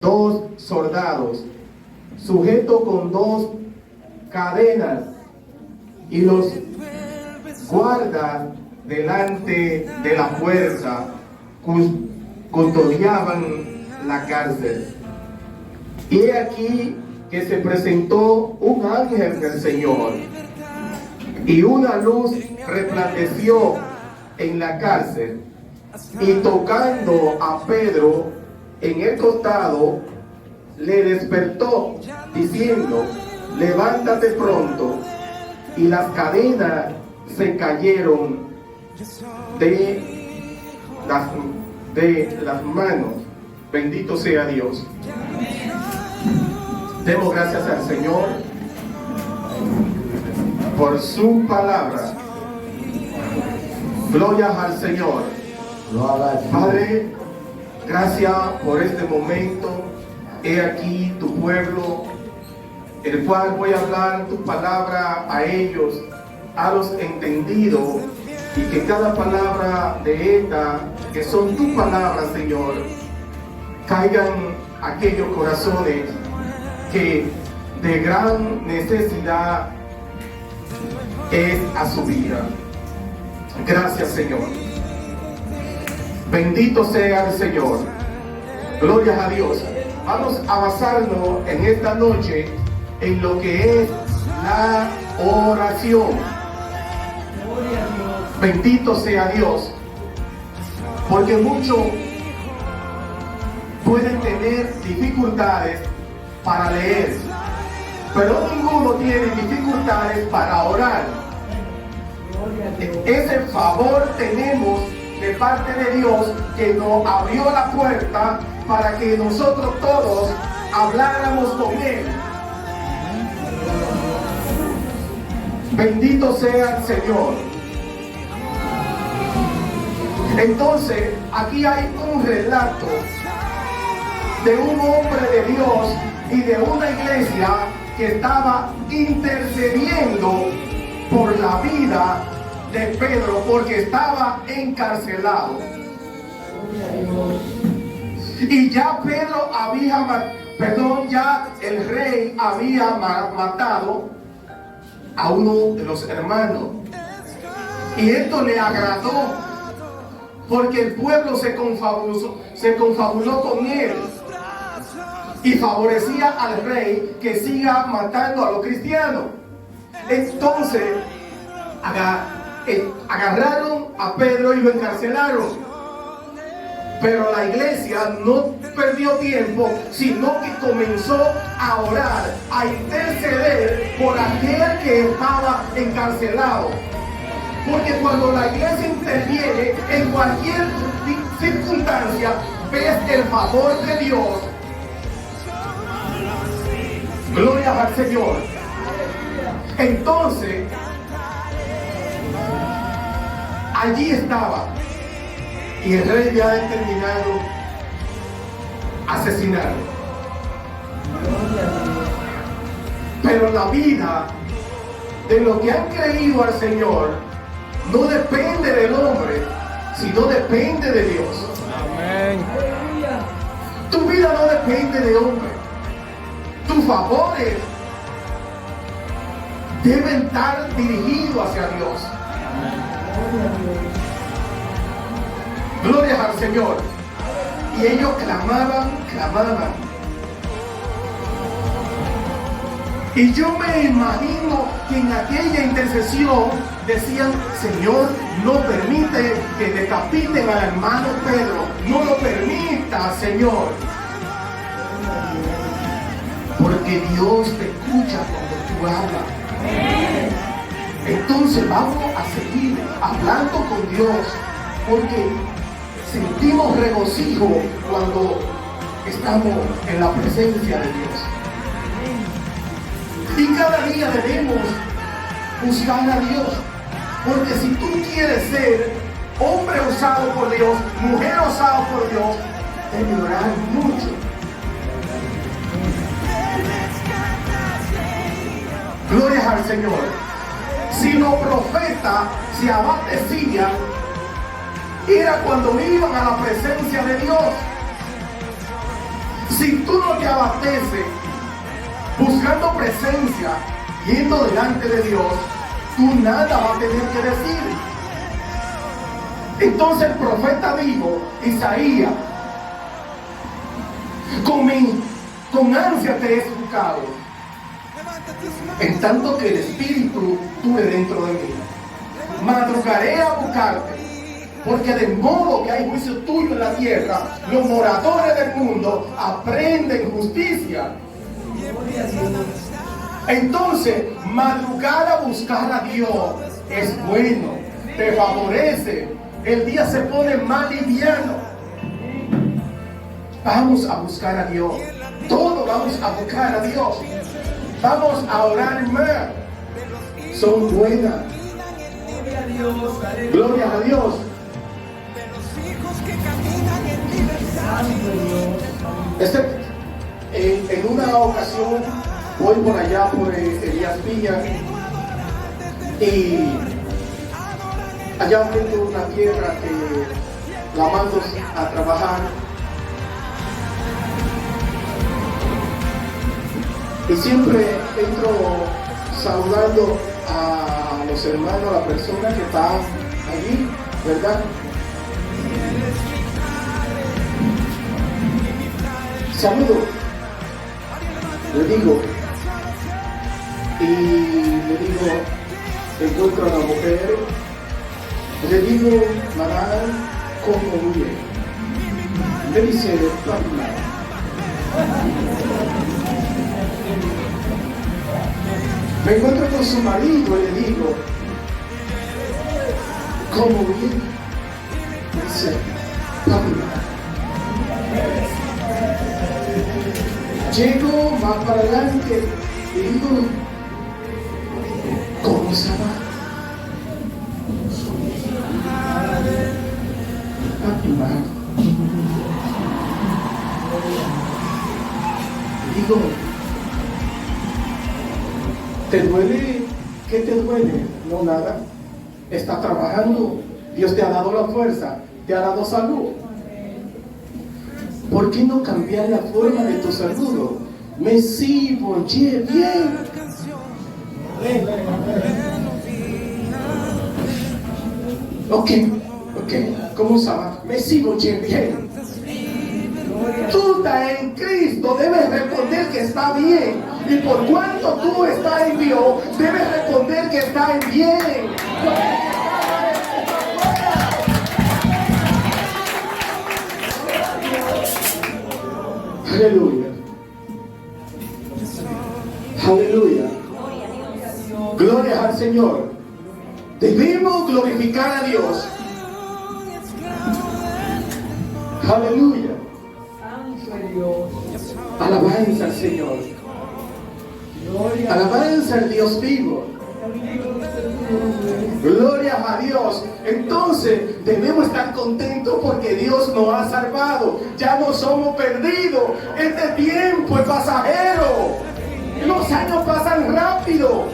dos soldados sujetos con dos cadenas y los guardas delante de la puerta custodiaban la cárcel. Y he aquí que se presentó un ángel del Señor y una luz resplandeció en la cárcel, y tocando a Pedro en el costado, le despertó diciendo: levántate pronto. Y las cadenas se cayeron de las manos. Bendito sea Dios. Demos gracias al Señor por su palabra. Gloria al Señor. Padre, gracias por este momento. He aquí tu pueblo, el cual voy a hablar tu palabra a ellos, a los entendidos, y que cada palabra de esta, que son tu palabra, Señor, caigan aquellos corazones que de gran necesidad es a su vida. Gracias, Señor. Bendito sea el Señor. Gloria a Dios. Vamos a basarnos en esta noche en lo que es la oración. Bendito sea Dios. Porque muchos pueden tener dificultades para leer, pero ninguno tiene dificultades para orar. Ese favor tenemos de parte de Dios, que nos abrió la puerta para que nosotros todos habláramos con Él. Bendito sea el Señor. Entonces, aquí hay un relato de un hombre de Dios y de una iglesia que estaba intercediendo por la vida de Pedro, porque estaba encarcelado. Y ya Pedro ya el rey había matado a uno de los hermanos. Y esto le agradó, porque el pueblo se confabuló con él y favorecía al rey que siga matando a los cristianos. Entonces agarraron a Pedro y lo encarcelaron. Pero la iglesia no perdió tiempo, sino que comenzó a orar, a interceder por aquel que estaba encarcelado. Porque cuando la iglesia interviene en cualquier circunstancia, ves el favor de Dios. Gloria al Señor. Entonces, allí estaba, y el rey ya ha determinado asesinarlo. Pero la vida de los que han creído al Señor no depende del hombre, sino depende de Dios. Amén. Tu vida no depende de hombre. Tus favores deben estar dirigidos hacia Dios. Gloria al Señor. Y ellos clamaban. Y yo me imagino que en aquella intercesión decían: Señor, no permite que decapiten al hermano Pedro. No lo permita, Señor. Porque Dios te escucha cuando tú hablas. Entonces vamos a seguir hablando con Dios, porque sentimos regocijo cuando estamos en la presencia de Dios. Y cada día debemos buscar a Dios, porque si tú quieres ser hombre usado por Dios, mujer usada por Dios, debes orar mucho. Gloria al Señor. Si los profetas se abatecían, era cuando iban a la presencia de Dios. Si tú no te abasteces buscando presencia, yendo delante de Dios, tú nada vas a tener que decir. Entonces el profeta dijo, Isaías, con ansia te he buscado, en tanto que el Espíritu tuve dentro de mí. Madrugaré a buscarte, porque de modo que hay juicio tuyo en la tierra, los moradores del mundo aprenden justicia. Entonces, madrugar a buscar a Dios es bueno, te favorece. El día se pone más liviano. Vamos a buscar a Dios. Todos vamos a buscar a Dios. Vamos a orar más. Son buenas. Gloria a Dios. En una ocasión voy por allá por Elías Piña y allá tengo una tierra que la mando a trabajar y siempre entro saludando a los hermanos, a las personas que están allí, ¿verdad? Saludo, le digo, encuentro a la mujer, le digo, madame, ¿cómo vive? Me dice, papá. Me encuentro con su marido y le digo, ¿cómo vive? Me dice, papá. Llego más para adelante y digo, ¿cómo se va? Digo, ¿te duele? ¿Qué te duele? No, nada. Estás trabajando. Dios te ha dado la fuerza, te ha dado salud. ¿Por qué no cambiar la forma de tu saludo? Me sigo, bien. Ok. ¿Cómo se llama? Me sigo, bien. Tú estás en Cristo, debes responder que está bien. Y por cuanto tú estás en Dios, debes responder que está en bien. Aleluya. Aleluya. Gloria al Señor. Debemos glorificar a Dios. Aleluya. Alabanza al Señor. Alabanza al Dios vivo. Gloria a Dios. Entonces debemos estar contentos porque Dios nos ha salvado. Ya no somos perdidos. Este tiempo es pasajero. Los años pasan rápido.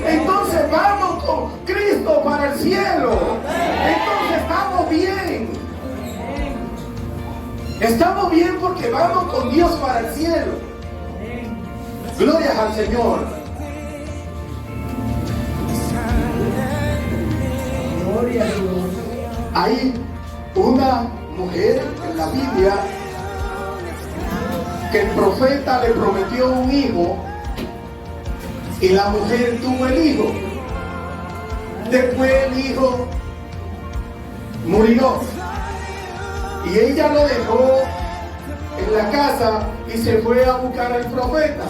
Entonces vamos con Cristo para el cielo. Entonces estamos bien. Estamos bien porque vamos con Dios para el cielo. Gloria al Señor. Hay una mujer en la Biblia que el profeta le prometió un hijo y la mujer tuvo el hijo. Después el hijo murió y ella lo dejó en la casa y se fue a buscar al profeta.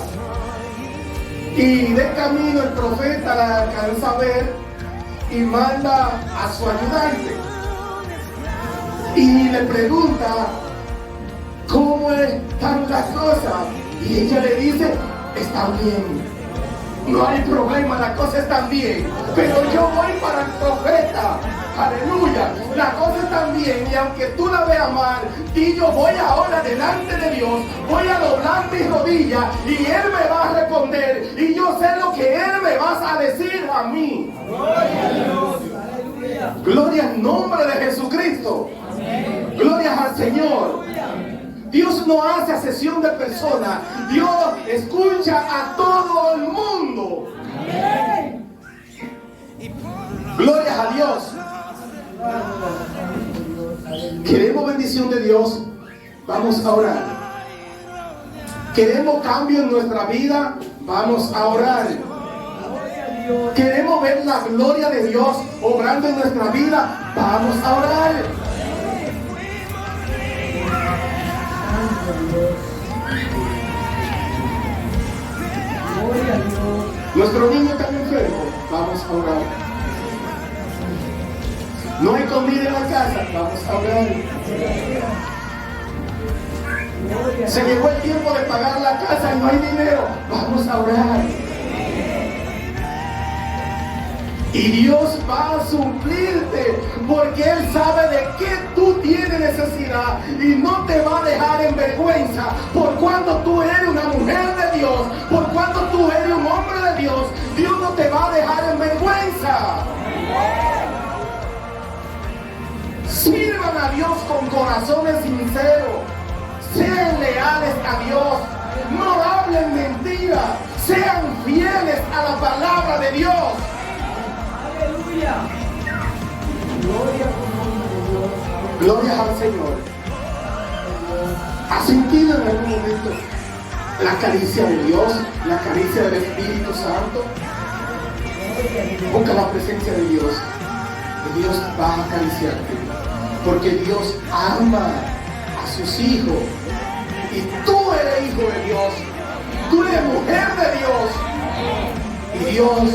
Y de camino el profeta la alcanza a ver y manda a su ayudante y le pregunta cómo están las cosas y ella le dice, está bien, no hay problema, las cosas están bien, pero yo voy para el profeta. Aleluya, las cosas están bien y aunque tú la veas mal, y yo voy ahora delante de Dios, voy a doblar mis rodillas y Él me va a responder y yo sé lo que Él me va a decir a mí. Gloria a Dios. Aleluya. Gloria al nombre de Jesucristo. Amén. Gloria al Señor. Dios no hace acepción de personas. Dios escucha a todo el mundo. Gloria a Dios. ¿Queremos bendición de Dios? Vamos a orar. ¿Queremos cambio en nuestra vida? Vamos a orar. ¿Queremos ver la gloria de Dios obrando en nuestra vida? Vamos a orar. Nuestro niño está enfermo. Vamos a orar. No hay comida en la casa. Vamos a orar. Se llegó el tiempo de pagar la casa y no hay dinero. Vamos a orar. Y Dios va a suplirte, porque Él sabe de qué tú tienes necesidad y no te va a dejar en vergüenza. Por cuando tú eres una mujer de Dios, por cuando tú eres un hombre de Dios, Dios no te va a dejar en vergüenza. Sirvan a Dios con corazones sinceros. Sean leales a Dios. No hablen mentiras. Sean fieles a la palabra de Dios. Aleluya. Gloria al Señor. ¿Has sentido en algún momento la caricia de Dios? La caricia del Espíritu Santo. Busca la presencia de Dios. Y Dios va a acariciarte. Porque Dios ama a sus hijos. Y tú eres hijo de Dios. Tú eres mujer de Dios. Y Dios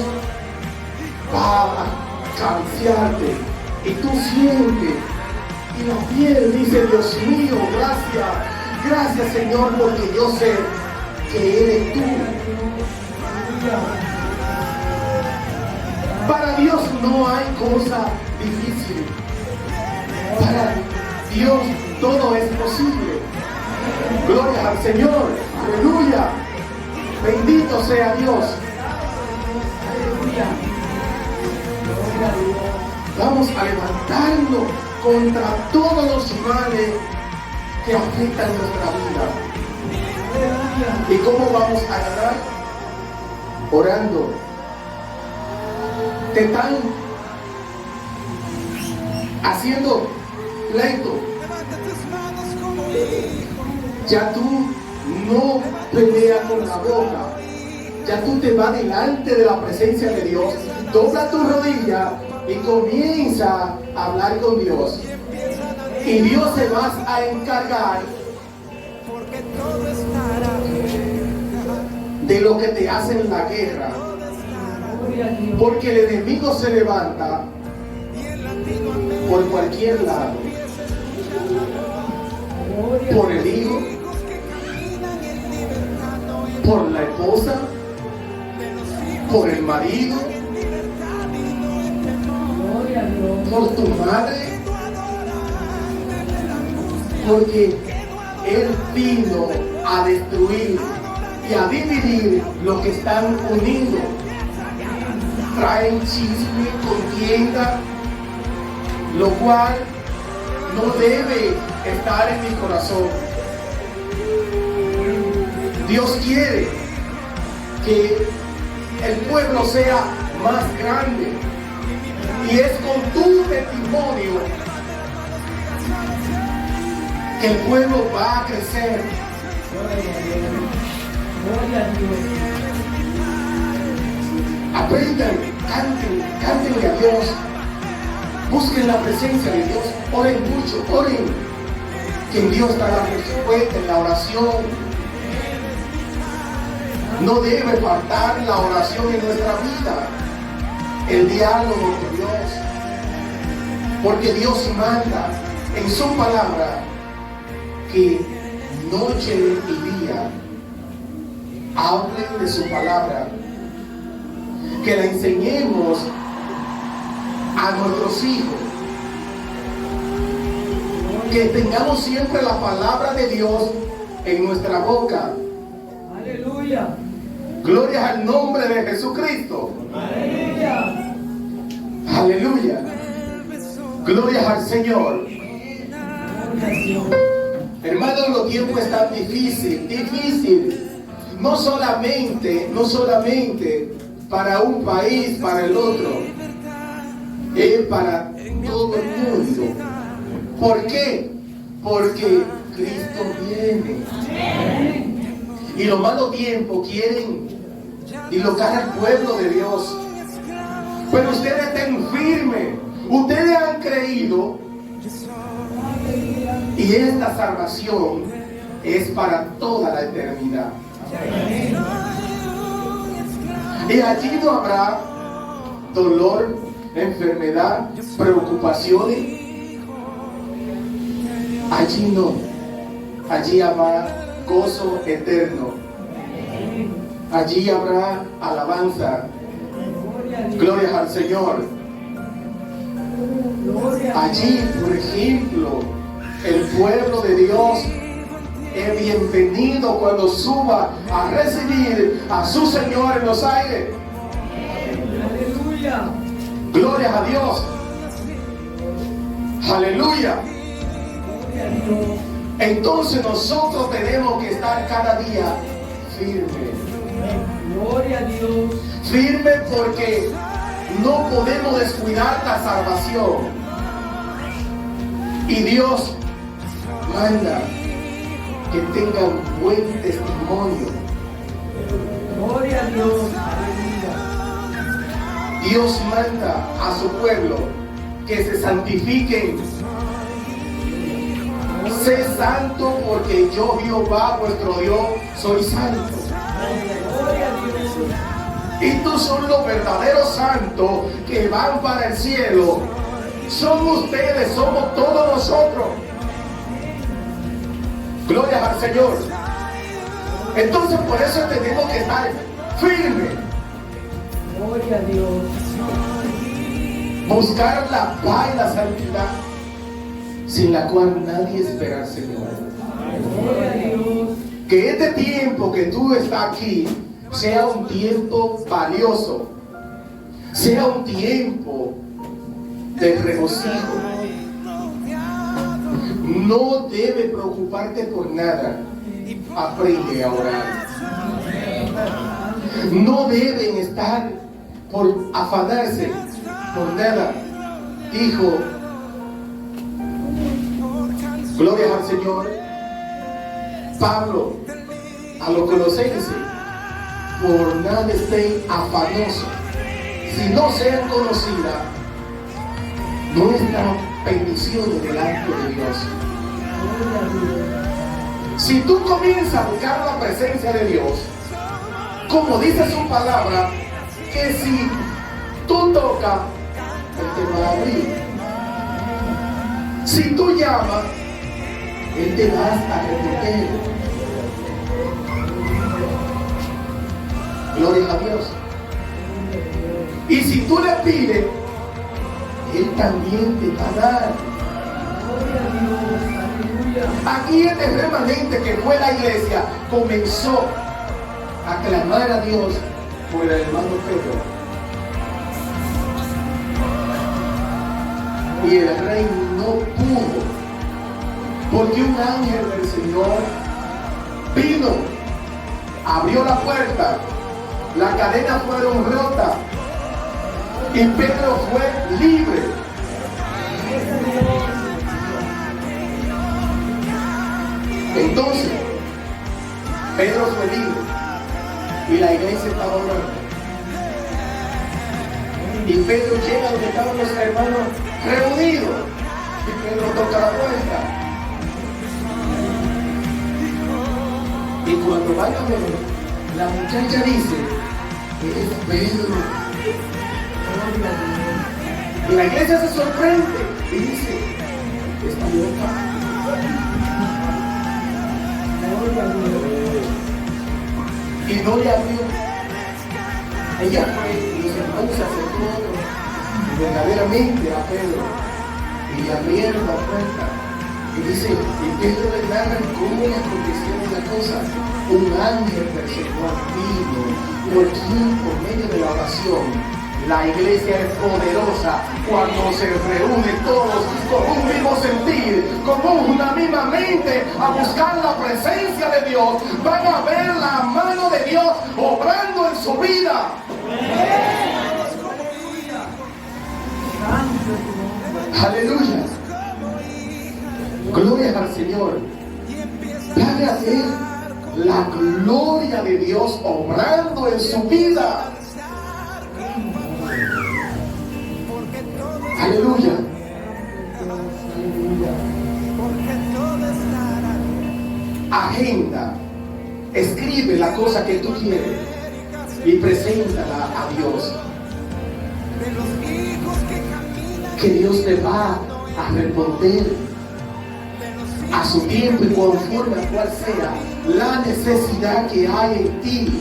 va a acariciarte. Y tú sientes. Y la piel dice: Dios mío, gracias. Gracias, Señor, porque yo sé que eres tú. Para Dios no hay cosa difícil. Para Dios todo es posible. Gloria al Señor. Aleluya. Bendito sea Dios. Aleluya. Vamos a levantarnos contra todos los males que afectan nuestra vida. ¿Y cómo vamos a ganar? Orando. Te están haciendo pleito. Ya tú no peleas con la boca. Ya tú te vas delante de la presencia de Dios. Dobla tu rodilla y comienza a hablar con Dios. Y Dios se va a encargar de lo que te hacen la guerra. Porque el enemigo se levanta por cualquier lado. Por el hijo, por la esposa, por el marido, por tu madre, porque Él vino a destruir y a dividir lo que están unidos. Traen chisme, contienda, lo cual no debe estar en mi corazón. Dios quiere que el pueblo sea más grande, y es con tu testimonio que el pueblo va a crecer. Aprendan, canten a Dios, busquen la presencia de Dios, oren mucho, oren, que en Dios está la respuesta en la oración. No debe faltar la oración en nuestra vida, el diálogo con Dios, porque Dios manda en su palabra que noche y día hablen de su palabra, que la enseñemos a nuestros hijos, que tengamos siempre la palabra de Dios en nuestra boca. Aleluya. Gloria al nombre de Jesucristo. Aleluya. Aleluya. Gloria al Señor. Hermanos, los tiempos están difícil. No solamente para un país, para el otro, es para todo el mundo. ¿Por qué? Porque Cristo viene. Y los malos tiempos quieren dislocar al pueblo de Dios. Pero ustedes estén firmes. Ustedes han creído. Y esta salvación es para toda la eternidad. Y allí no habrá dolor, enfermedad, preocupaciones. Allí no. Allí habrá gozo eterno. Allí habrá alabanza. Gloria al Señor. Allí, por ejemplo, el pueblo de Dios es bienvenido cuando suba a recibir a su Señor en los aires. Aleluya. Gloria a Dios. Aleluya. Entonces nosotros tenemos que estar cada día firmes. Gloria a Dios. Firmes porque no podemos descuidar la salvación. Y Dios manda que tengan buen testimonio. Gloria a Dios. Dios manda a su pueblo que se santifiquen. Sé santo porque yo, Jehová, vuestro Dios, soy santo. Y tú son los verdaderos santos que van para el cielo. Son ustedes, somos todos nosotros. Gloria al Señor. Entonces por eso tenemos que estar firmes. Gloria a Dios. Buscar la paz y la santidad, sin la cual nadie espera al Señor. Gloria a Dios. Que este tiempo que tú estás aquí sea un tiempo valioso, sea un tiempo de regocijo. No debe preocuparte por nada. Aprende a orar. No deben estar por afanarse por nada. Dijo, gloria al Señor, Pablo a los colosenses: por nada estén afanosos, si no sean conocidas nuestras bendiciones delante de Dios. Si tú comienzas a buscar la presencia de Dios, como dice su palabra, que si tú tocas, Él te va a abrir. Si tú llamas, Él te va a responder. Gloria a Dios. Y si tú le pides, Él también te va a dar. Aquí en el remanente que fue la iglesia comenzó a clamar a Dios por el hermano Pedro. Y el rey no pudo, porque un ángel del Señor vino, abrió la puerta, las cadenas fueron rotas y Pedro fue libre. Entonces Pedro fue libre y la iglesia estaba orando. Y Pedro llega donde estaban los hermanos reunidos y Pedro toca la puerta. Y cuando van a ver, la muchacha dice: eres Pedro. Y la iglesia se sorprende y dice: está loca. Y no le abrió. Ella fue y los hermanos se acercó verdaderamente a Pedro y le abrieron la puerta. Y dice, y Pedro le narra cómo le acontecieron las cosas. Un ángel del Señor vino por medio de la oración, La iglesia es poderosa cuando se reúnen todos con un mismo sentir, con una misma mente a buscar la presencia de Dios. Van a ver la mano de Dios obrando en su vida. Aleluya. Gloria al Señor. Van a ver la gloria de Dios obrando en su vida. Aleluya. Agenda, escribe la cosa que tú quieres y preséntala a Dios. Que Dios te va a responder a su tiempo y conforme a cual sea la necesidad que hay en ti.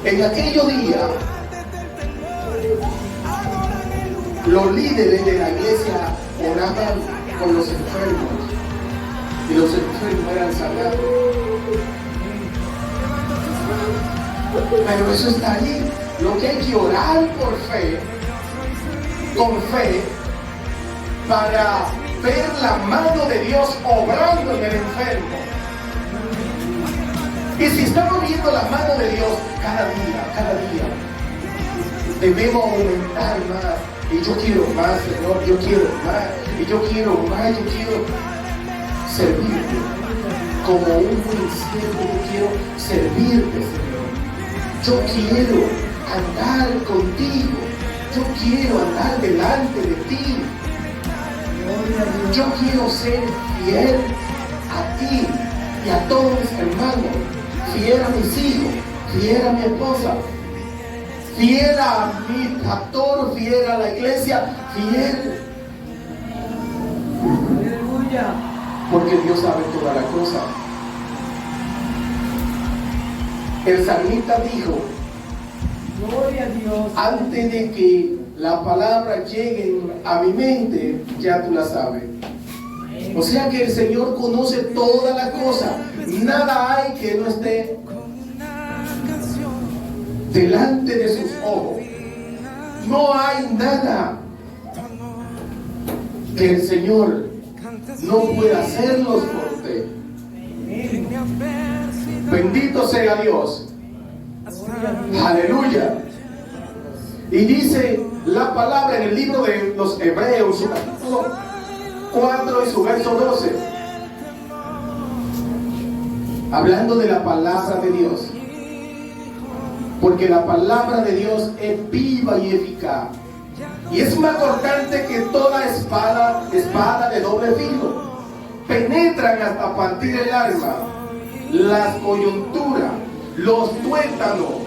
En aquellos días, los líderes de la iglesia oraban con los enfermos y los enfermos eran sanados. Pero eso está ahí. Lo que hay que orar por fe, con fe, para ver la mano de Dios obrando en el enfermo. Y si estamos viendo la mano de Dios cada día, debemos aumentar más. Y yo quiero más, Señor, yo quiero más, y yo quiero más, yo quiero servirte. Como un buen siervo, yo quiero servirte, Señor. Yo quiero andar contigo, yo quiero andar delante de ti. Yo quiero ser fiel a ti y a todos mis hermanos, fiel a mis hijos, fiel a mi esposa, fiel a mi pastor, fiel a la iglesia, fiel. Porque Dios sabe todas las cosas. El salmista dijo, gloria a Dios, antes de que la palabra llegue a mi mente, ya tú la sabes. O sea que el Señor conoce todas las cosas. Nada hay que no esté delante de sus ojos. No hay nada que el Señor no pueda hacerlo por usted. Bendito sea Dios. Aleluya. Y dice la palabra en el libro de los Hebreos, su capítulo 4 y su verso 12, hablando de la palabra de Dios. Porque la palabra de Dios es viva y eficaz, y es más cortante que toda espada de doble filo. Penetran hasta partir el alma, las coyunturas, los tuétanos,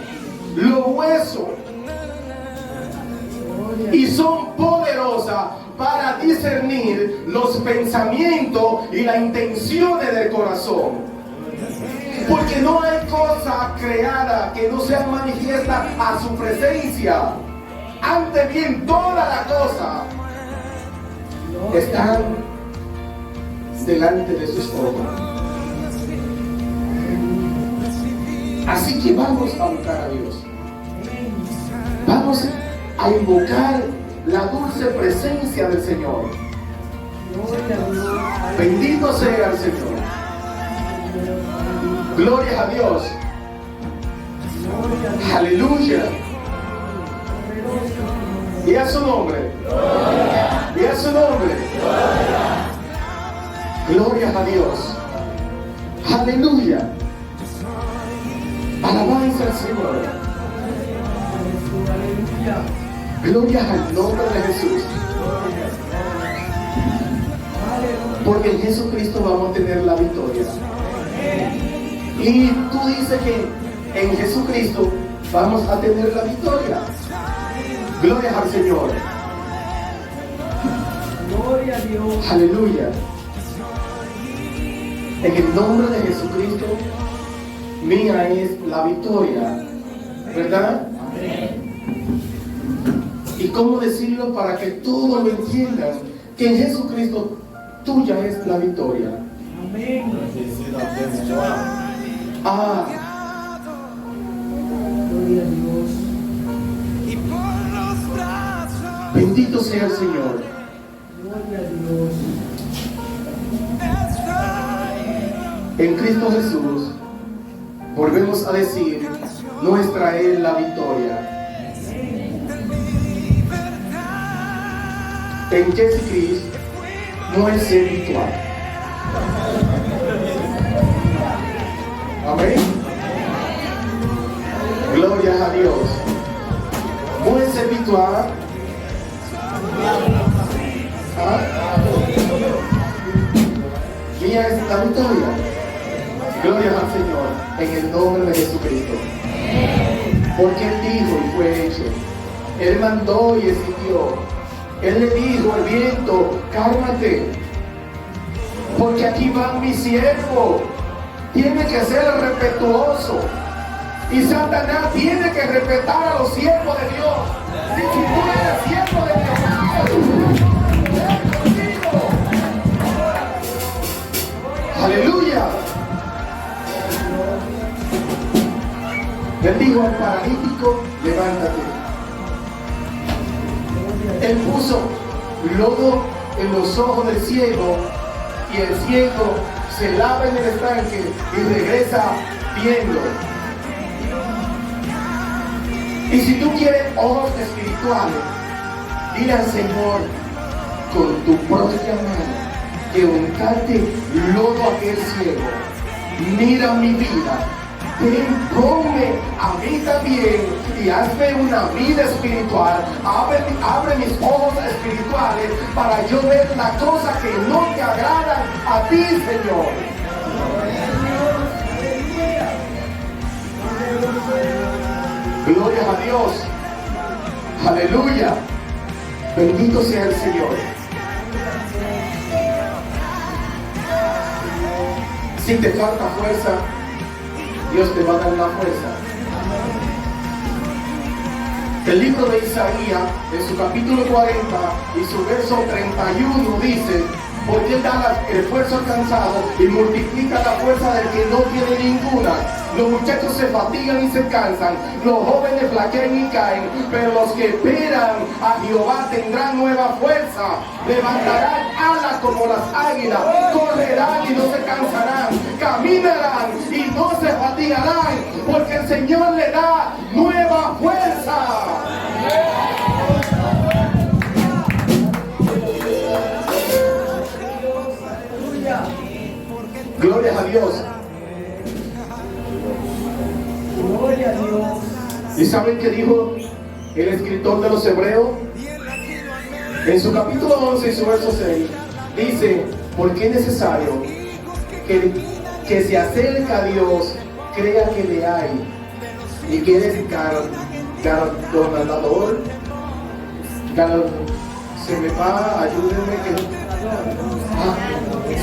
los huesos, y son poderosas para discernir los pensamientos y las intenciones del corazón. Porque no hay cosa creada que no sea manifiesta a su presencia. Antes bien, todas las cosas están delante de sus ojos. Así que vamos a buscar a Dios. Vamos a invocar la dulce presencia del Señor. Bendito sea el Señor. Gloria a Dios. Aleluya. Y a su nombre. Y a su nombre. Gloria a Dios. Aleluya. Alabanza al Señor. Gloria al nombre de Jesús. Porque en Jesucristo vamos a tener la victoria. Y tú dices que en Jesucristo vamos a tener la victoria. Gloria al Señor. Gloria a Dios. Aleluya. En el nombre de Jesucristo, mía es la victoria. ¿Verdad? ¿Y cómo decirlo para que todos lo entiendan? Que en Jesucristo tuya es la victoria. Amén. Bendito sea el Señor. En Cristo Jesús volvemos a decir, nuestra es la victoria. En Jesucristo no es espiritual. Amén. Gloria a Dios. No es espiritual. Mía es la victoria. Gloria al Señor en el nombre de Jesucristo. Porque Él dijo y fue hecho. Él mandó y existió. Él le dijo al viento, cálmate, porque aquí va mi siervo. Tiene que ser respetuoso. Y Satanás tiene que respetar a los siervos de Dios. Si tú eres siervo de Dios, aleluya. Él dijo al paralítico, levántate. Él puso lodo en los ojos del ciego y el ciego se lava en el estanque y regresa viendo. Y si tú quieres ojos espirituales, dile al Señor con tu propia mano que untarte lodo a aquel ciego. Mira mi vida. Ponme a mí también y hazme una vida espiritual. Abre mis ojos espirituales para yo ver las cosas que no te agradan a ti, Señor. Gloria a Dios. Aleluya. Bendito sea el Señor. Si te falta fuerza, Dios te va a dar una fuerza. El libro de Isaías, en su capítulo 40 y su verso 31 dice, porque Él da el esfuerzo al cansado y multiplica la fuerza del que no tiene ninguna. Los muchachos se fatigan y se cansan, los jóvenes flaquean y caen, pero los que esperan a Jehová tendrán nueva fuerza, levantarán alas como las águilas, correrán y no se cansarán, caminarán y no se fatigarán, porque el Señor le da nueva fuerza. Gloria a Dios. Gloria a Dios. ¿Y saben qué dijo el escritor de los Hebreos? En su capítulo 11 y su verso 6 dice, porque es necesario que se acerque a Dios, crea que le hay y que eres galardonador. Se me va, ayúdenme que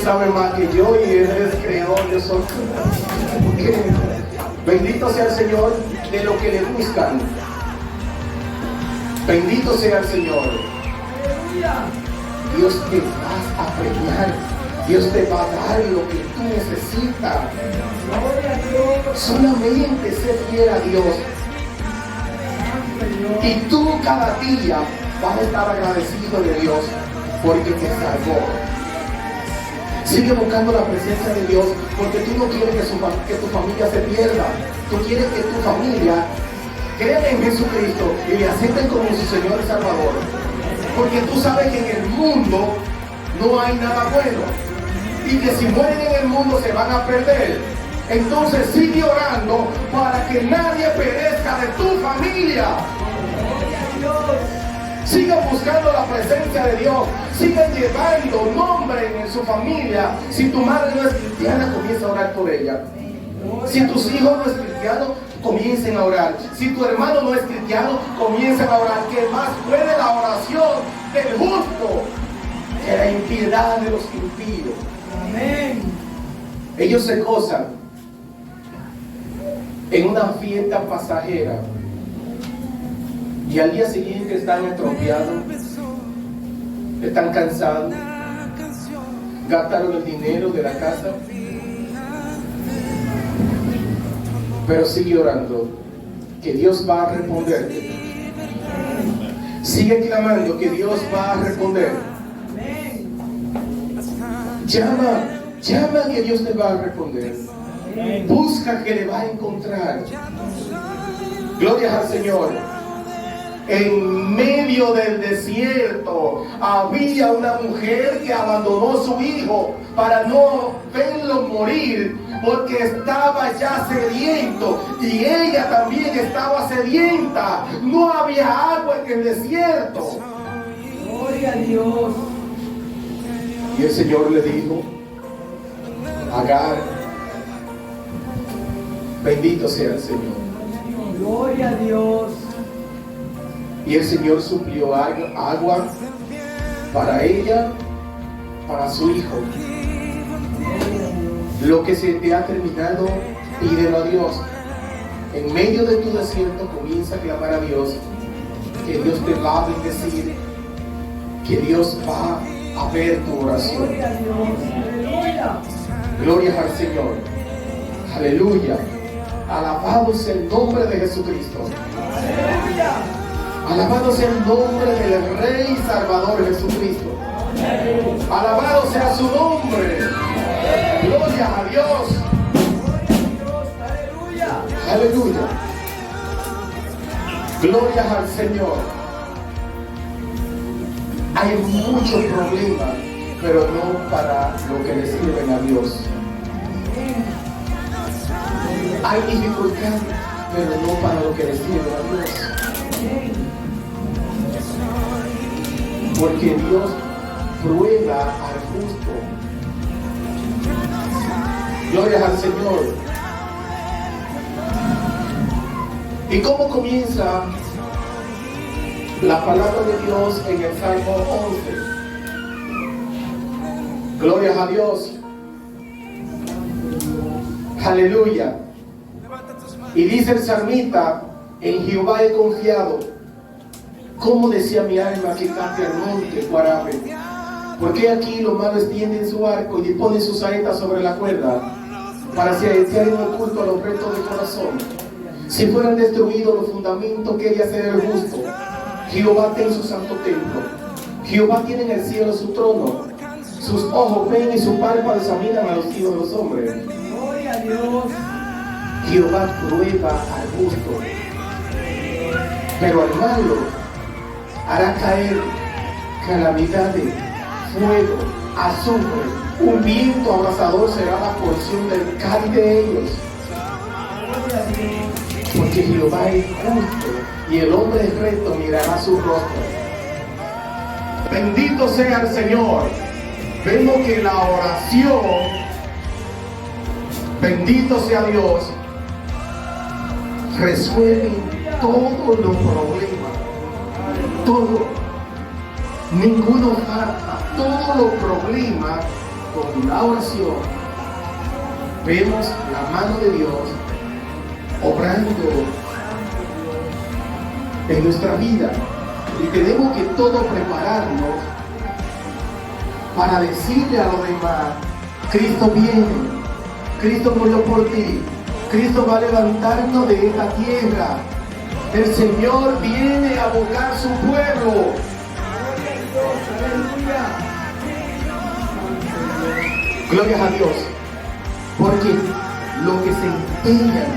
sabe más que yo y él es creador. Yo soy. Bendito sea el Señor de lo que le buscan. Bendito sea el Señor. Dios te va a premiar. Dios te va a dar lo que tú necesitas. Solamente sé fiel a Dios. Y tú cada día vas a estar agradecido de Dios porque te salvó. Sigue buscando la presencia de Dios porque tú no quieres que tu familia se pierda. Tú quieres que tu familia crea en Jesucristo y le acepten como su Señor y Salvador. Porque tú sabes que en el mundo no hay nada bueno. Y que si mueren en el mundo se van a perder. Entonces sigue orando para que nadie perezca de tu familia. Sigan buscando la presencia de Dios. Sigan llevando nombre en su familia. Si tu madre no es cristiana, comienza a orar por ella. Si tus hijos no es cristiano, comiencen a orar. Si tu hermano no es cristiano, comiencen a orar. Que más puede la oración del justo que la impiedad de los impíos. Amén. Ellos se gozan en una fiesta pasajera y al día siguiente están estropeados, están cansados, gastaron el dinero de la casa, pero sigue orando que Dios va a responderte. Sigue clamando que Dios va a responder. Llama que Dios te va a responder. Busca que le va a encontrar. Gloria al Señor. En medio del desierto había una mujer que abandonó a su hijo para no verlo morir, porque estaba ya sediento, y ella también estaba sedienta. No había agua en el desierto. Gloria a Dios. Y el Señor le dijo: Agar, bendito sea el Señor. Gloria a Dios. Y el Señor suplió agua para ella, para su hijo. Lo que se te ha terminado, pídelo a Dios. En medio de tu desierto comienza a clamar a Dios, que Dios te va a bendecir, que Dios va a ver tu oración. Gloria a Dios. Aleluya. Gloria al Señor. Aleluya. Alabado sea el nombre de Jesucristo. Aleluya. Alabado sea el nombre del Rey Salvador Jesucristo. Alabado sea su nombre. Gloria a Dios. Aleluya. Aleluya. Gloria al Señor. Hay muchos problemas, pero no para lo que le sirven a Dios. Hay dificultades, pero no para lo que le sirven a Dios. Porque Dios prueba al justo. Gloria al Señor. ¿Y cómo comienza la palabra de Dios en el Salmo 11? Gloria a Dios. Aleluya. Y dice el salmista: en Jehová he confiado. Como decía mi alma que cante al monte Guarabe. Porque aquí los malos extienden su arco y disponen sus saetas sobre la cuerda, para echar en oculto a los restos del corazón. Si fueran destruidos los fundamentos, quería ser el justo. Jehová tiene su santo templo. Jehová tiene en el cielo su trono. Sus ojos ven y sus párpados examinan a los hijos de los hombres. Gloria a Dios. Jehová prueba al justo, pero al malo hará caer calamidades, fuego, azufre, un viento abrasador será la porción del cáliz de ellos. Porque Jehová es justo y el hombre recto mirará su rostro. Bendito sea el Señor. Vemos que la oración, bendito sea Dios, resuelve todos los problemas. Todo, ninguno falta. Todos los problemas con la oración. Vemos la mano de Dios obrando en nuestra vida, y tenemos que todos prepararnos para decirle a los demás: Cristo viene, Cristo murió por ti, Cristo va a levantarnos de esta tierra, el Señor viene a buscar su pueblo. Gloria a Dios. Porque los que se empeñan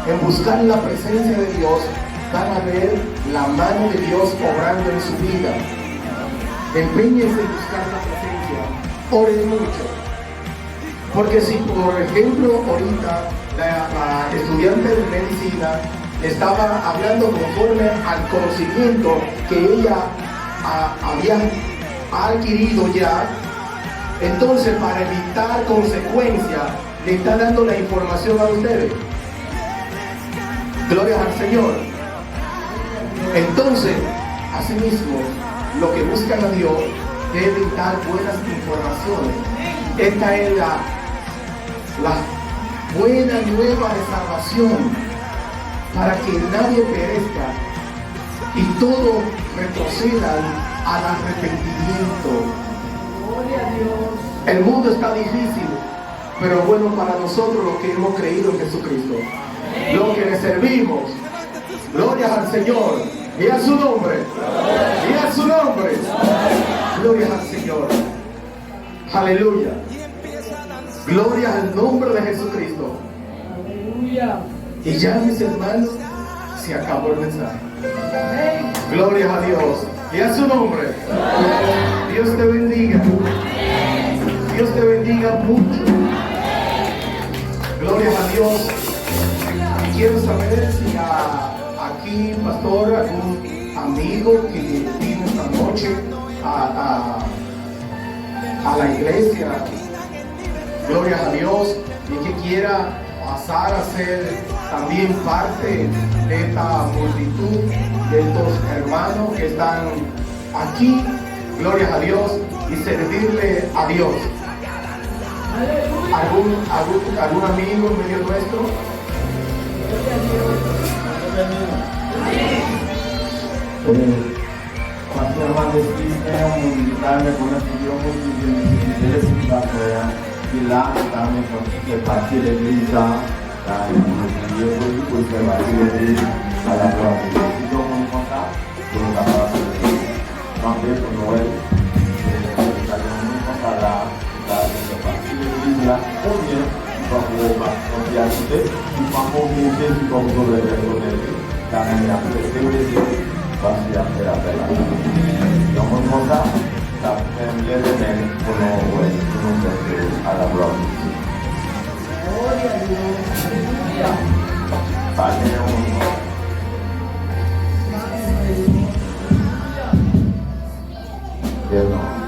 en buscar la presencia de Dios van a ver la mano de Dios obrando en su vida. Empeñense en buscar la presencia, oren mucho. Porque si, por ejemplo, ahorita la estudiante de medicina estaba hablando conforme al conocimiento que ella había adquirido ya, entonces para evitar consecuencias le está dando la información a ustedes. Gloria al Señor. Entonces, asimismo, los que buscan a Dios deben dar buenas informaciones. Esta es la buena nueva de salvación, para que nadie perezca y todos retrocedan al arrepentimiento. Gloria a Dios. El mundo está difícil, pero bueno para nosotros los que hemos creído en Jesucristo, los que le servimos. Gloria al Señor. Y a su nombre. Y a su nombre. Gloria al Señor. Aleluya. Gloria al nombre de Jesucristo. Aleluya. Y ya, mis hermanos, se acabó el mensaje. Amén. Gloria a Dios. Y a su nombre. Dios te bendiga. Dios te bendiga mucho. Gloria a Dios. Quiero saber si aquí, pastor, algún amigo que vino esta noche a la iglesia, gloria a Dios, y que quiera pasar a ser también parte de esta multitud, de estos hermanos que están aquí, gloria a Dios, y servirle a Dios. Aleluya. ¿Algún amigo en medio nuestro? Pastor Mandestina comunicarme con la Señor di dell'esibizione di là stanno con le parti dell'Isa io poi queste parti alla propria si trovano in contatto con la parte ma per noi stanno in contatto la parte dell'Isa ogni proprio con gli altri di quando viene di come dovrebbe essere da nella perspettiva pasti a per bella. Siamo in moda da l'elemento non sempre alla provincia. Gloria a Dios. Aleluya. Parliamo del nome.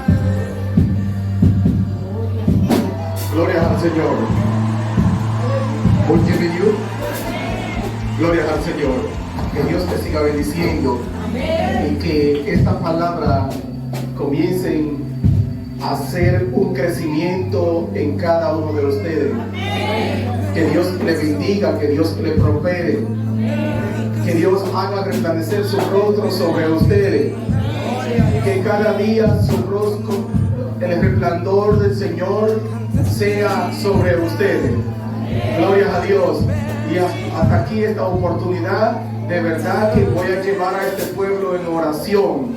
Gloria al Señor. Multimedia. Gloria al Señor. Que Dios te siga bendiciendo. Y que esta palabra comiencen a hacer un crecimiento en cada uno de ustedes. Que Dios le bendiga, que Dios le prospere, que Dios haga resplandecer su rostro sobre ustedes, que cada día su rostro, el resplandor del Señor sea sobre ustedes. Gloria a Dios. Y hasta aquí esta oportunidad. De verdad que voy a llevar a este pueblo en oración.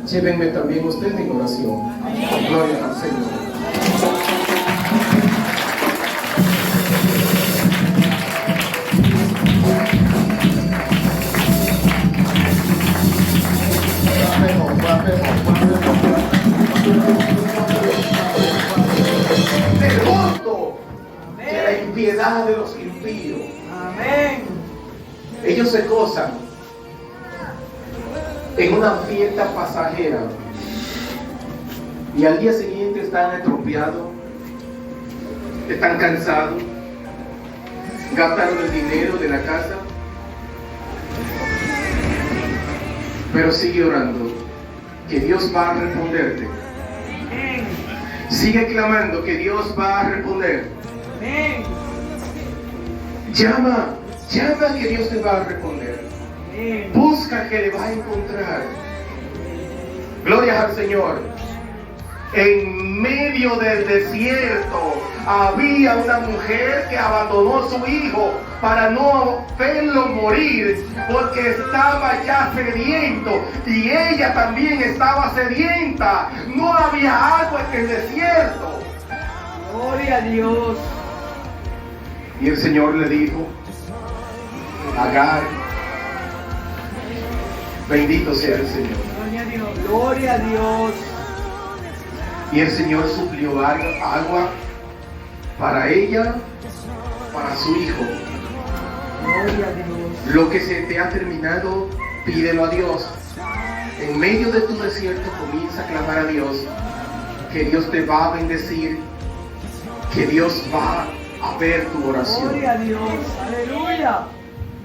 Llévenme también ustedes en oración. Gloria al Señor. Del justo de la impiedad de los impíos. Amén. Ellos se gozan en una fiesta pasajera y al día siguiente están estropeados, están cansados, gastaron el dinero de la casa, pero sigue orando que Dios va a responderte. Sigue clamando que Dios va a responder. Llama que Dios te va a responder. Busca que le va a encontrar. Gloria al Señor. En medio del desierto había una mujer que abandonó a su hijo para no verlo morir, porque estaba ya sediento y ella también estaba sedienta. No había agua en el desierto. Gloria a Dios. Y el Señor le dijo: Agar, bendito sea el Señor. Gloria a Dios. Gloria a Dios. Y el Señor suplió agua para ella, para su hijo. Gloria a Dios. Lo que se te ha terminado, pídelo a Dios. En medio de tu desierto comienza a clamar a Dios, que Dios te va a bendecir, que Dios va a ver tu oración. Gloria a Dios. Aleluya.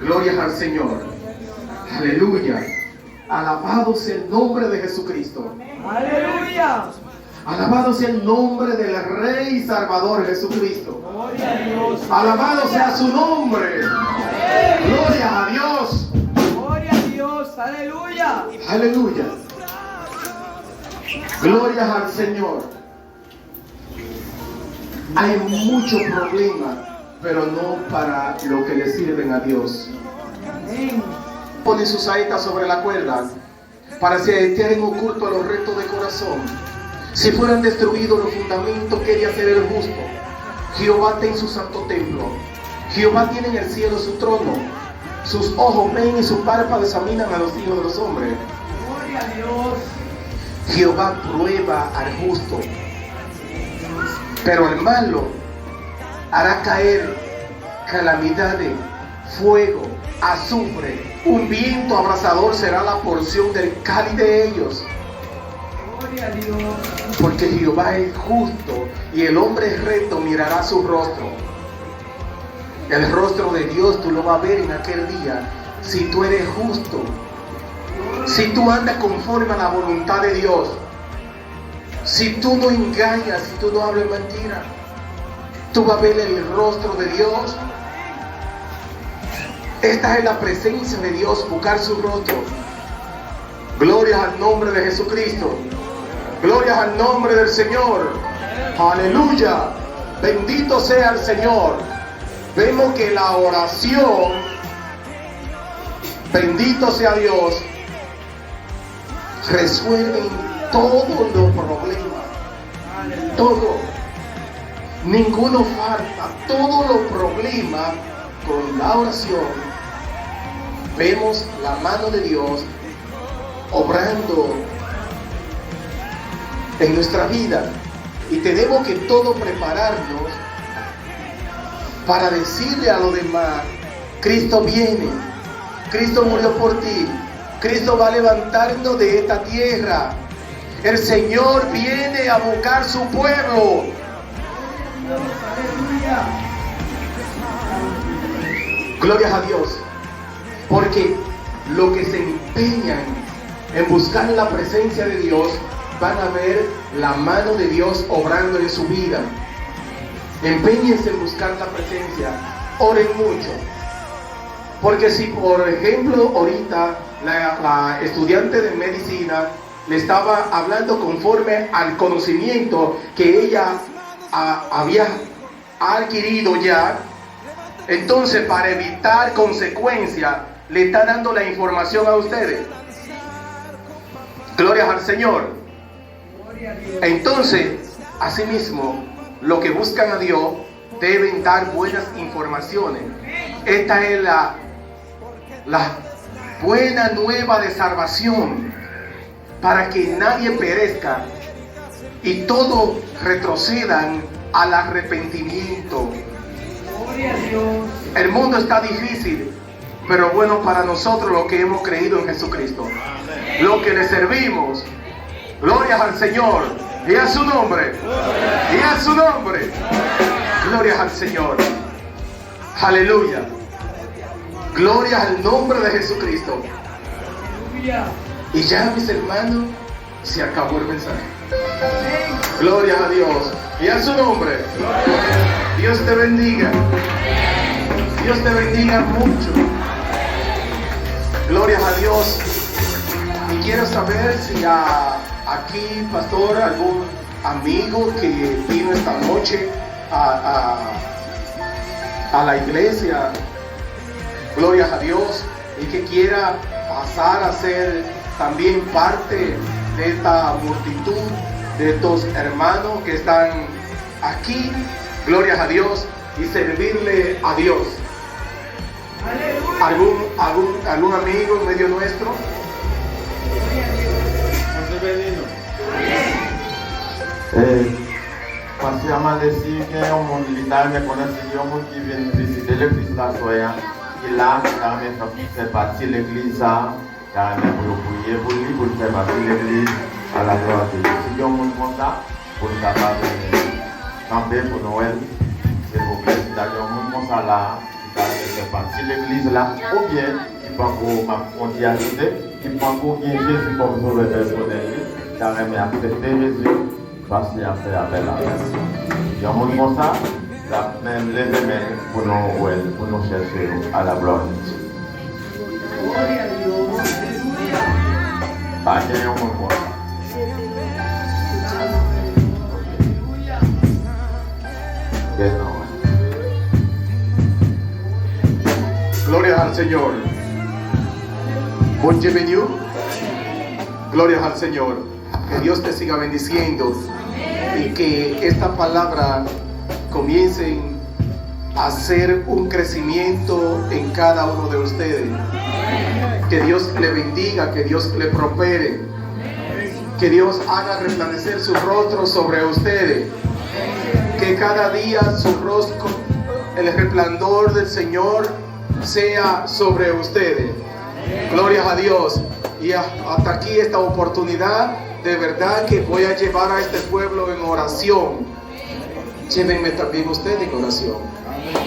Gloria al Señor. Aleluya. Alabado sea el nombre de Jesucristo. Aleluya. Alabado sea el nombre del Rey y Salvador Jesucristo. Gloria a Dios. Alabado sea su nombre. Gloria a Dios. Gloria a Dios. Aleluya. Aleluya. Gloria al Señor. Hay muchos problemas, pero no para lo que le sirven a Dios. Amén. pone sus saetas sobre la cuerda para setear en oculto a los rectos de corazón. Si fueran destruidos los fundamentos que de hacer el justo, Jehová está en su santo templo. Jehová tiene en el cielo su trono. Sus ojos ven y sus párpados examinan a los hijos de los hombres. Gloria a Dios. Jehová prueba al justo, pero al malo hará caer calamidades, fuego, azufre, un viento abrasador será la porción del cáliz de ellos. Gloria a Dios. Porque Jehová es justo y el hombre recto mirará su rostro. El rostro de Dios tú lo vas a ver en aquel día si tú eres justo. Si tú andas conforme a la voluntad de Dios, si tú no engañas, si tú no hablas mentira, tú vas a ver el rostro de Dios. Esta es la presencia de Dios, buscar su rostro. Gloria al nombre de Jesucristo. Gloria al nombre del Señor. Aleluya. Bendito sea el Señor. Vemos que la oración, bendito sea Dios, resuelven todos los problemas, todo, ninguno falta, todos los problemas con la oración. Vemos la mano de Dios obrando en nuestra vida y tenemos que todos prepararnos para decirle a los demás: Cristo viene, Cristo murió por ti, Cristo va a levantarnos de esta tierra. El Señor viene a buscar su pueblo. Aleluya. Gloria a Dios. Porque los que se empeñan en buscar la presencia de Dios van a ver la mano de Dios obrando en su vida. Empeñense en buscar la presencia. Oren mucho. Porque si, por ejemplo, ahorita la estudiante de medicina le estaba hablando conforme al conocimiento que ella había adquirido ya, entonces para evitar consecuencias le está dando la información a ustedes. Gloria al Señor. Entonces, asimismo, los que buscan a Dios deben dar buenas informaciones. Esta es la buena nueva de salvación, para que nadie perezca y todos retrocedan al arrepentimiento. Gloria a Dios. El mundo está difícil, pero bueno para nosotros los que hemos creído en Jesucristo, los que le servimos. Gloria al Señor y a su nombre, y a su nombre. Gloria al Señor. Aleluya. Gloria al nombre de Jesucristo. Aleluya. Y ya, mis hermanos, se acabó el mensaje. Gloria a Dios y a su nombre. Dios te bendiga. Dios te bendiga mucho. Gloria a Dios. Y quiero saber si aquí, pastor, algún amigo que vino esta noche a la iglesia, gloria a Dios, y que quiera pasar a ser también parte de esta multitud, de estos hermanos que están aquí, gloria a Dios, y servirle a Dios. ¿Algún amigo en medio nuestro? Particulièrement decir qu'il y a un monde vital, mais qu'on a suivi un monde qui vient visiter l'église là, et là, quand même, fait partie de l'église, quand même, pour prier pour lui, pour faire partie de l'église, à la gloire de Dieu. Si il y a un monde comme ça, pour nous capable de camper pour Noël, s'il vous plaît, si il y a un monde comme ça là, qui fait partie de l'église là, ou bien, qui peut encore mondialiser, qui peut encore guérir Jésus comme sauveur personnel, quand même, accepter Jésus. Parce qu'il a fait appel à il y a un monde comme ça, même les mains pour nous chercher à la gloire de Dieu. Gloria a Dios. Aleluya. Pas qu'il y a un monde comme ça. Gloria al Señor. Buen bienvenido. Gloria al Señor. Que Dios te siga bendiciendo y que esta palabra comience a hacer un crecimiento en cada uno de ustedes. Que Dios le bendiga, que Dios le prospere, que Dios haga resplandecer su rostro sobre ustedes, que cada día su rostro, el resplandor del Señor sea sobre ustedes. Gloria a Dios. Y hasta aquí esta oportunidad, de verdad que voy a llevar a este pueblo en oración. Llévenme también ustedes en oración.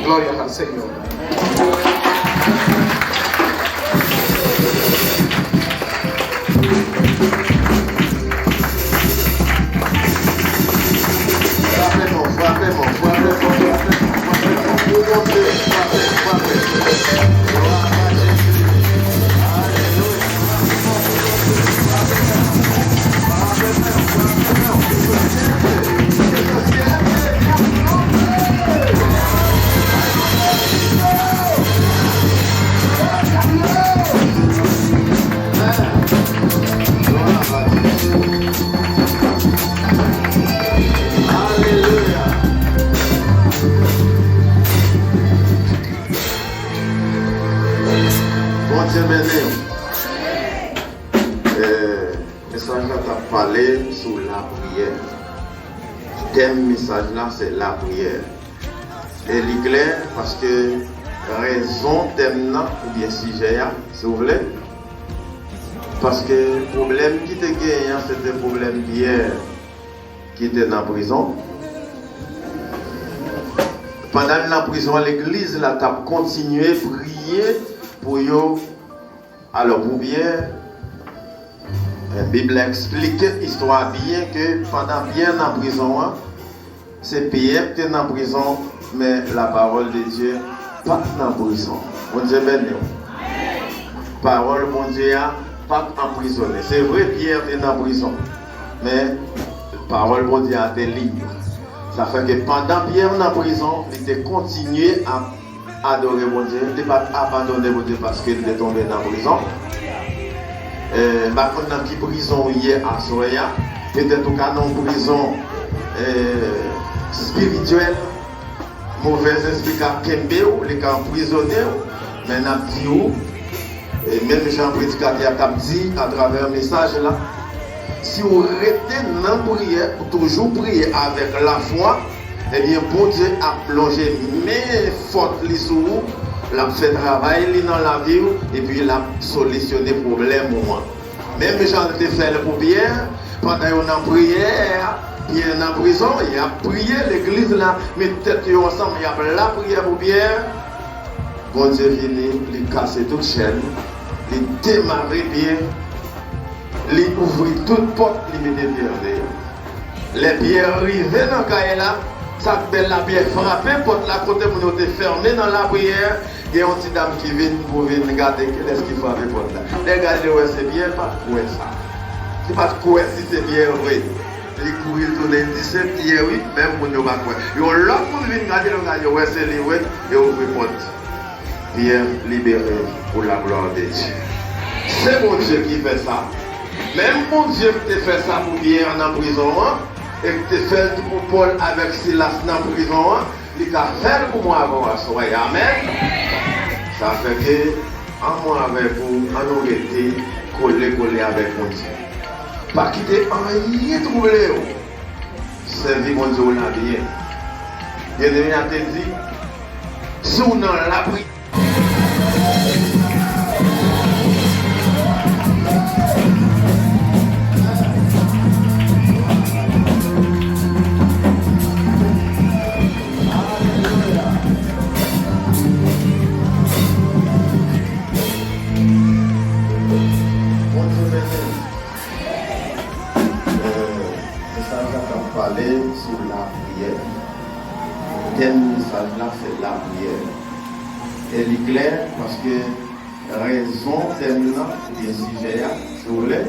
Gloria al Señor. Sur la prière. Thème message là, c'est la prière. Et l'éclair parce que raison thème là, ou bien sujet, si vous voulez. Parce que le problème qui était gagné, c'était le problème Pierre qui était dans la prison. Pendant la prison, l'église là, a continué à prier pour eux. Alors pour Pierre, la Bible explique l'histoire bien que pendant bien en prison, c'est Pierre qui est en prison, mais la parole de Dieu pas en prison. Bon Dieu béni. Parole bon Dieu pas emprisonné. C'est vrai Pierre est en prison, mais la parole bon Dieu a été libre. Ça fait que pendant Pierre en prison, il a continué à adorer bon Dieu, il n'a pas abandonné bon Dieu parce qu'il est tombé en prison. Dans une prison hier à Soya, peut-être au cas dans une prison spirituelle, mauvaise esprit à Kembe, les cas emprisonnés, mais n'a dit où, et même Jean prédicateur a dit à travers le message là, si vous restez dans la prière, pour toujours prier avec la foi, eh bien bon Dieu a plongé mes fautes sur vous. La fait travail dans la vie et puis il a solutionné le problème. Même Jean te fait le pour Pierre, pendant qu'on a prière, Pierre en prison, il a prié l'église là, mais peut-être ensemble, il y a la prière pour Pierre. Bon Dieu venu, il casse toute chaîne, il démarre bien, il ouvre toute porte, il met des pierres. Les pierres arrivent dans le cahier là. Ça belle la pierre frappée, porte la côté pour nous fermer dans la prière. Il y a une petite dame qui vient pour venir regarder qu'est-ce qu'il faut avec porte là. Regardez, ouais, c'est bien, pas de quoi ça. C'est pas de quoi si c'est bien vrai. Les courir tourner 17 hier, oui, même pour nous pas quoi. Il y a l'autre pour venir regarder, ouais, c'est les ouais, et ouvrir porte. Pierre libéré pour la gloire de Dieu. C'est mon Dieu qui fait ça. Même mon Dieu qui fait ça pour Pierre en prison, hein? Et que tu fais pour Paul avec Silas dans la prison, il a fait pour moi avant à soi. Amen. Ça fait que, en moi avec vous, en nous été collé avec mon Dieu. Pas quitter rien troublé. Servir mon Dieu là bien. Bien aimé, a te dit, si on a la prière. Sur la prière. Quel message là, c'est la prière. Elle est claire parce que raison thème là, bien sujet là, si vous voulez.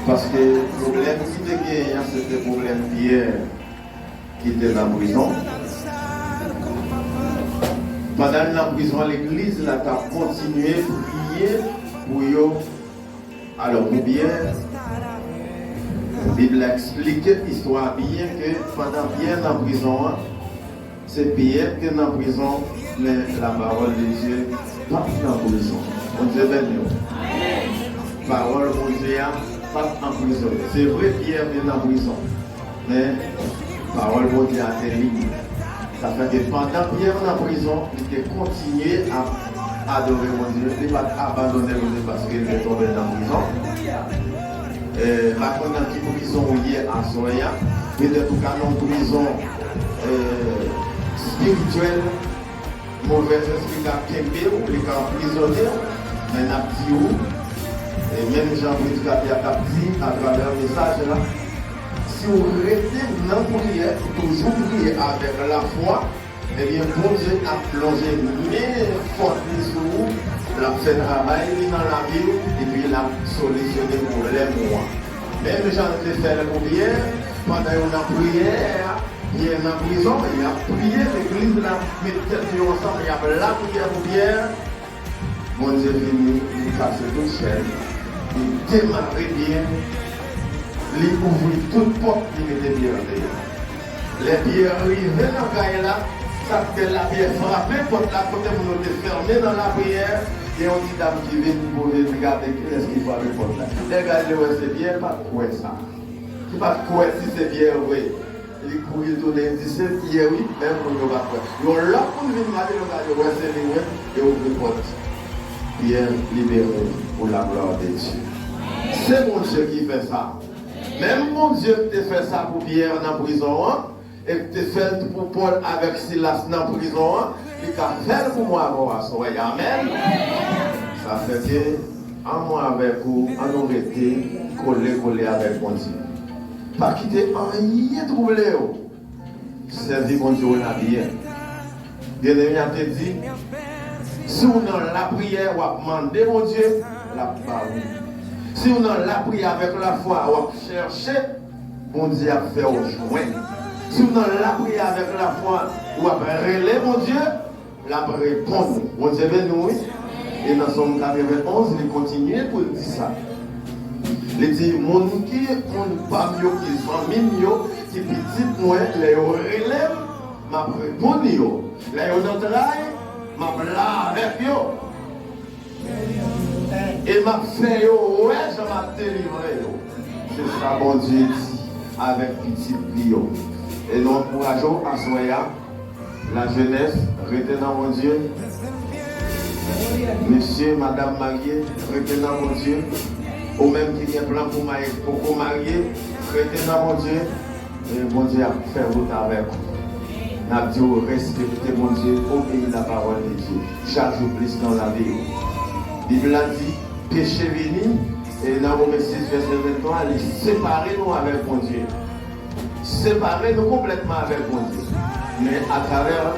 Parce que le problème qui était gagné, c'était le problème Pierre qui était dans la prison. Pendant la prison, l'église là, a continué à prier pour eux. Alors, pour bien, la Bible explique l'histoire bien que pendant bien en prison, c'est Pierre qui est en prison, mais la parole de Dieu pas en prison. On Dieu béni. Parole de Dieu pas en prison. C'est vrai, Pierre est en prison, mais parole de Dieu a terminé. Ça fait que pendant Pierre en prison, il a continué à adorer mon Dieu. Il n'a pas abandonné mon Dieu parce qu'il est tombé dans la prison. Par contre, dans une prison où il est à Soya, peut-être dans une prison spirituelle, mauvais esprit qui a quitté ou qui a emprisonné, mais n'a pas dit où. Et même Jean-Prédicateur a dit à travers le message là, si vous restez dans la prière, toujours prier avec la foi, eh bien, bon Dieu a plongé mille fois sur vous, l'a fait travail dans la ville et puis l'a solutionné pour les mois. Même Jean a fait la prière, pendant une prière, il est en prison, il a prié, l'église là, met tête ensemble, il y a la prière pour Pierre. Mon Dieu est venu, il passe toute chaîne, il démarre bien, il ouvre toute porte, il mettait bien dehors. Les pierres arrivaient dans le cahier là, ça fait la pierre frappée, porte la côté pour nous fermer dans la prière, et on dit dame qui vient pour regarder qu'est-ce qu'il faut avec porte là. Les gars, c'est bien, pas quoi ça. C'est pas quoi si c'est bien, oui. Il courait tout les 17, hier oui, même pour nous battre. Ils ont là pour nous demander le gars, ouais, c'est bien, et ouvre la porte. Pierre libéré pour la gloire de Dieu. C'est mon Dieu qui fait ça. Même mon Dieu qui fait ça pour Pierre dans la prison, et qui fait pour Paul avec Silas dans la prison, il a fait pour moi avant à soir. Amen. Ça fait que, en moi avec vous, en nous rester collé avec mon Dieu. Pas quitter rien troublé. Servir mon Dieu la bien. Bien-aimé a dit, si on a la prière, on va demander mon Dieu, la parole. Si on a la prière avec la foi, on va chercher, mon Dieu a fait au joint. Si on a la prière avec la foi, on va relayer mon Dieu, la répondre. Mon Dieu veut nous. Et dans son 91, il continue pour dire ça. Il dit, mon qui, mon pamio qui sont mignons, qui petit moins, les relève, m'a répondu. Les travail, m'a là avec eux. Et m'a fait, ouais, je m'a délivré. C'est ça, mon Dieu dit, avec petit bio. Et nous encourageons à Soya, la jeunesse, retenant mon Dieu. Monsieur, madame mariée, retenant mon Dieu. Ou même qui a un plan pour marier, retenant mon Dieu. Et mon Dieu a fait route avec vous. N'a dit respectez mon Dieu, obéissez la parole de Dieu. Chaque jour plus dans la vie. La Bible a dit, péché venu, et dans Romains 6, verset 23, il séparer nous avec mon Dieu. Séparer nous complètement avec mon Dieu. Mais à travers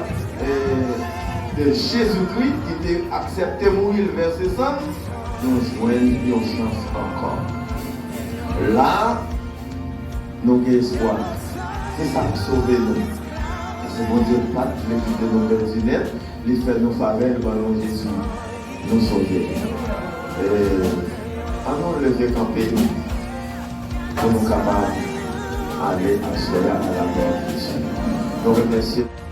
de Jésus-Christ qui a accepté mourir le verset 100, nous joignons une chance encore. Là, nous avons espoir. C'est ça qui sauve nous. C'est mon Dieu pas qui quitter nos verdinettes, il fait nos faveurs dans le nom de Jésus. Nous sauver. Allons lever camper pour nous capables d'aller à la mort de Dieu. Nous remercions.